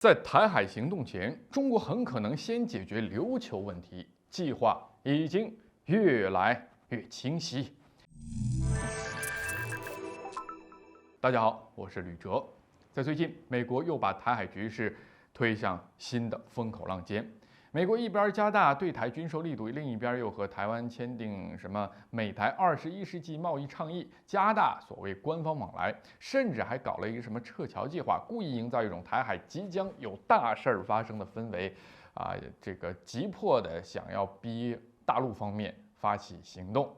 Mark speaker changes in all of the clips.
Speaker 1: 在台海行动前，中国很可能先解决琉球问题，计划已经越来越清晰。大家好，我是吕哲。在最近，美国又把台海局势推向新的风口浪尖。美国一边加大对台军售力度，另一边又和台湾签订什么美台21世纪贸易倡议，加大所谓官方往来，甚至还搞了一个什么撤侨计划，故意营造一种台海即将有大事儿发生的氛围，这个急迫的想要逼大陆方面发起行动。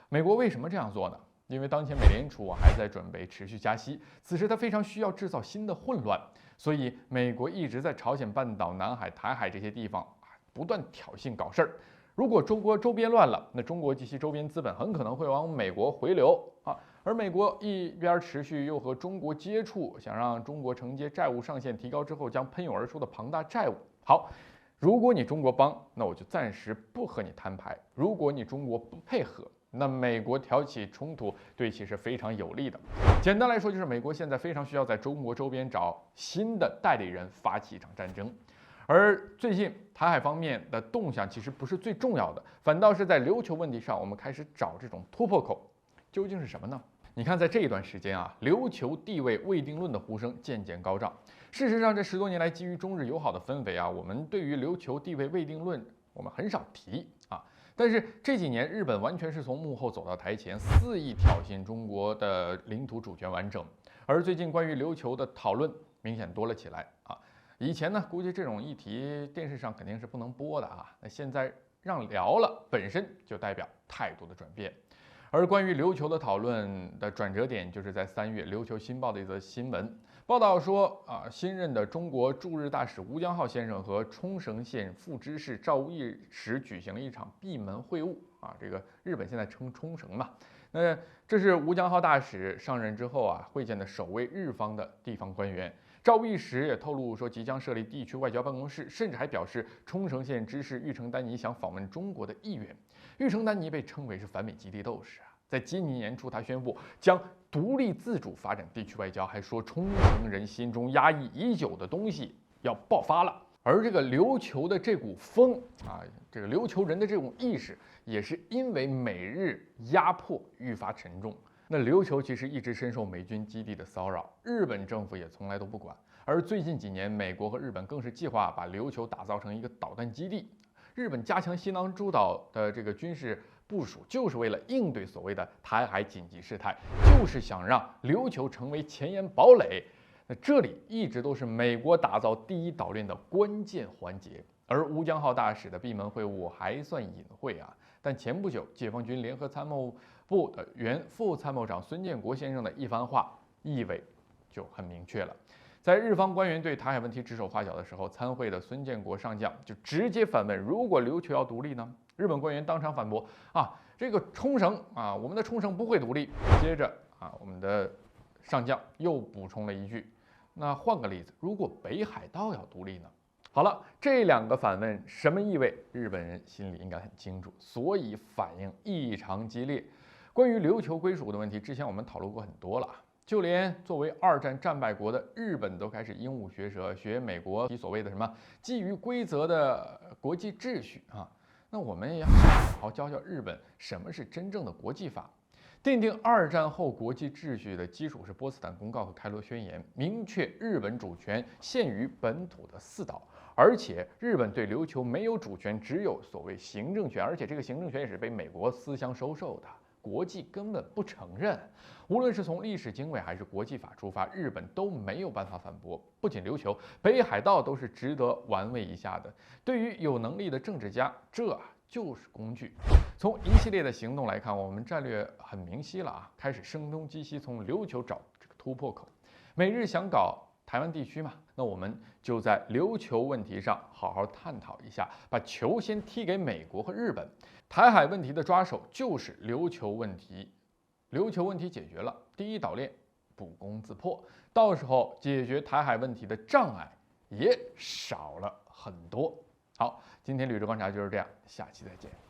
Speaker 1: 美国为什么这样做呢？因为当前美联储还在准备持续加息，此时它非常需要制造新的混乱，所以美国一直在朝鲜半岛、南海、台海这些地方不断挑衅搞事儿。如果中国周边乱了，那中国及其周边资本很可能会往美国回流啊。而美国一边持续又和中国接触，想让中国承接债务上限提高之后将喷涌而出的庞大债务。好，如果你中国帮，那我就暂时不和你摊牌；如果你中国不配合，那美国挑起冲突对其是非常有利的。简单来说，就是美国现在非常需要在中国周边找新的代理人发起一场战争。而最近台海方面的动向其实不是最重要的，反倒是在琉球问题上，我们开始找这种突破口，究竟是什么呢？你看，在这一段时间琉球地位未定论的呼声渐渐高涨。事实上，这10多年来，基于中日友好的氛围我们对于琉球地位未定论我们很少提但是这几年，日本完全是从幕后走到台前，肆意挑衅中国的领土主权完整。而最近关于琉球的讨论明显多了起来以前呢，估计这种议题电视上肯定是不能播的那现在让聊了，本身就代表态度的转变。而关于琉球的讨论的转折点，就是在3月，琉球新报的一则新闻报道说新任的中国驻日大使吴江浩先生和冲绳县副知事赵义时举行了一场闭门会晤这个日本现在称冲绳嘛，那这是吴江浩大使上任之后会见的首位日方的地方官员。赵义时也透露说，即将设立地区外交办公室，甚至还表示冲绳县知事玉城丹尼想访问中国的意愿。玉城丹尼被称为是反美基地斗士在今年年初，他宣布将独立自主发展地区外交，还说冲绳人心中压抑已久的东西要爆发了。而这个琉球的这股风这个琉球人的这种意识，也是因为美日压迫愈发沉重。那琉球其实一直深受美军基地的骚扰，日本政府也从来都不管。而最近几年，美国和日本更是计划把琉球打造成一个导弹基地。日本加强西南诸岛的这个军事部署，就是为了应对所谓的台海紧急事态，就是想让琉球成为前沿堡垒。那这里一直都是美国打造第一岛链的关键环节。而吴江浩大使的闭门会晤还算隐晦但前不久，解放军联合参谋部的原副参谋长孙建国先生的一番话，意味就很明确了。在日方官员对台海问题指手画脚的时候，参会的孙建国上将就直接反问：如果琉球要独立呢？日本官员当场反驳：这个冲绳我们的冲绳不会独立。接着我们的上将又补充了一句：那换个例子，如果北海道要独立呢？好了，这2个反问什么意味？日本人心里应该很清楚，所以反应异常激烈。关于琉球归属的问题，之前我们讨论过很多了，就连作为2战战败国的日本都开始鹦鹉学舌，学美国其所谓的什么基于规则的国际秩序那我们也好好教教日本什么是真正的国际法。奠定2战后国际秩序的基础是波茨坦公告和开罗宣言，明确日本主权限于本土的4岛，而且日本对琉球没有主权，只有所谓行政权，而且这个行政权也是被美国私相收受的，国际根本不承认。无论是从历史经纬还是国际法出发，日本都没有办法反驳。不仅琉球，北海道都是值得玩味一下的。对于有能力的政治家，这就是工具。从一系列的行动来看，我们战略很明晰了开始声东击西，从琉球找这个突破口。美日想搞台湾地区嘛，那我们就在琉球问题上好好探讨一下，把球先踢给美国和日本。台海问题的抓手就是琉球问题，琉球问题解决了，第一岛链不攻自破，到时候解决台海问题的障碍也少了很多。好，今天吕哲观察就是这样，下期再见。